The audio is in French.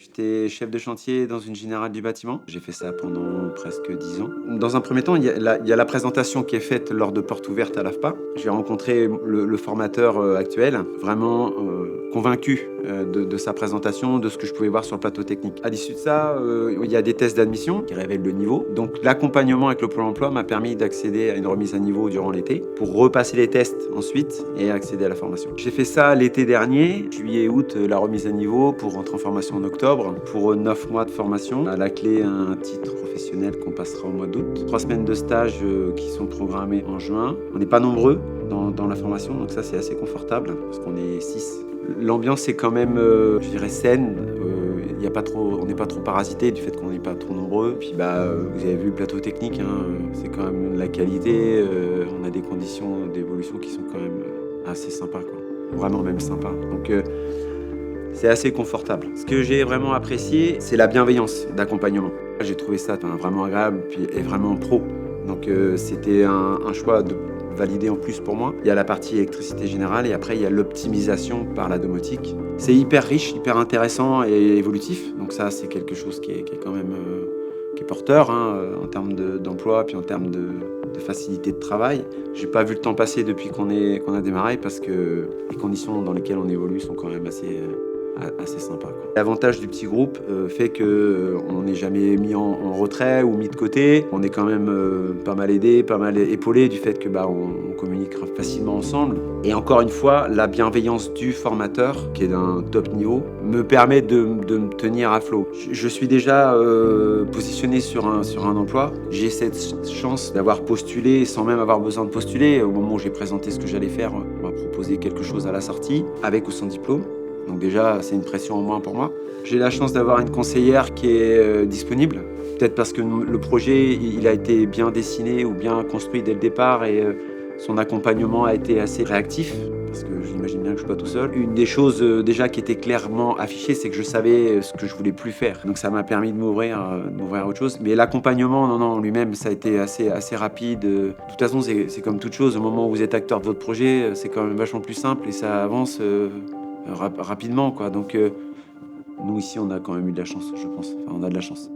J'étais chef de chantier dans une générale du bâtiment. J'ai fait ça pendant presque 10 ans. Dans un premier temps, il y a la présentation qui est faite lors de portes ouvertes à l'AFPA. J'ai rencontré le formateur actuel, vraiment convaincu de sa présentation, de ce que je pouvais voir sur le plateau technique. À l'issue de ça, il y a des tests d'admission qui révèlent le niveau. Donc l'accompagnement avec le Pôle emploi m'a permis d'accéder à une remise à niveau durant l'été pour repasser les tests ensuite et accéder à la formation. J'ai fait ça l'été dernier, juillet, août, la remise à niveau pour rentrer en formation en octobre. Pour 9 mois de formation. À la clé, un titre professionnel qu'on passera au mois d'août. 3 semaines de stage qui sont programmées en juin. On n'est pas nombreux dans la formation, donc ça c'est assez confortable parce qu'on est 6. L'ambiance est quand même, je dirais, saine. On n'est pas trop parasité du fait qu'on n'est pas trop nombreux. Puis vous avez vu le plateau technique, c'est quand même de la qualité. On a des conditions d'évolution qui sont quand même assez sympas, quoi. Vraiment même sympas. Donc c'est assez confortable. Ce que j'ai vraiment apprécié, c'est la bienveillance d'accompagnement. J'ai trouvé ça vraiment agréable et vraiment pro. Donc c'était un choix de valider en plus pour moi. Il y a la partie électricité générale et après il y a l'optimisation par la domotique. C'est hyper riche, hyper intéressant et évolutif. Donc ça c'est quelque chose qui est quand même qui est porteur en termes d'emploi puis en termes de facilité de travail. J'ai pas vu le temps passer depuis qu'on a démarré parce que les conditions dans lesquelles on évolue sont quand même assez sympa, quoi. L'avantage du petit groupe fait qu'on n'est jamais mis en retrait ou mis de côté. On est quand même pas mal aidé, pas mal épaulé du fait que on communique facilement ensemble. Et encore une fois, la bienveillance du formateur, qui est d'un top niveau, me permet de me tenir à flot. Je suis déjà positionné sur un emploi. J'ai cette chance d'avoir postulé sans même avoir besoin de postuler. Au moment où j'ai présenté ce que j'allais faire, on m'a proposé quelque chose à la sortie, avec ou sans diplôme. Donc déjà, c'est une pression en moins pour moi. J'ai la chance d'avoir une conseillère qui est disponible. Peut-être parce que le projet, il a été bien dessiné ou bien construit dès le départ et son accompagnement a été assez réactif. Parce que j'imagine bien que je ne suis pas tout seul. Une des choses déjà qui était clairement affichée, c'est que je savais ce que je voulais plus faire. Donc ça m'a permis de m'ouvrir à autre chose. Mais l'accompagnement, non, lui-même, ça a été assez rapide. De toute façon, c'est comme toute chose. Au moment où vous êtes acteur de votre projet, c'est quand même vachement plus simple et ça avance rapidement, quoi. Donc nous ici on a quand même eu de la chance, je pense. Enfin, on a de la chance.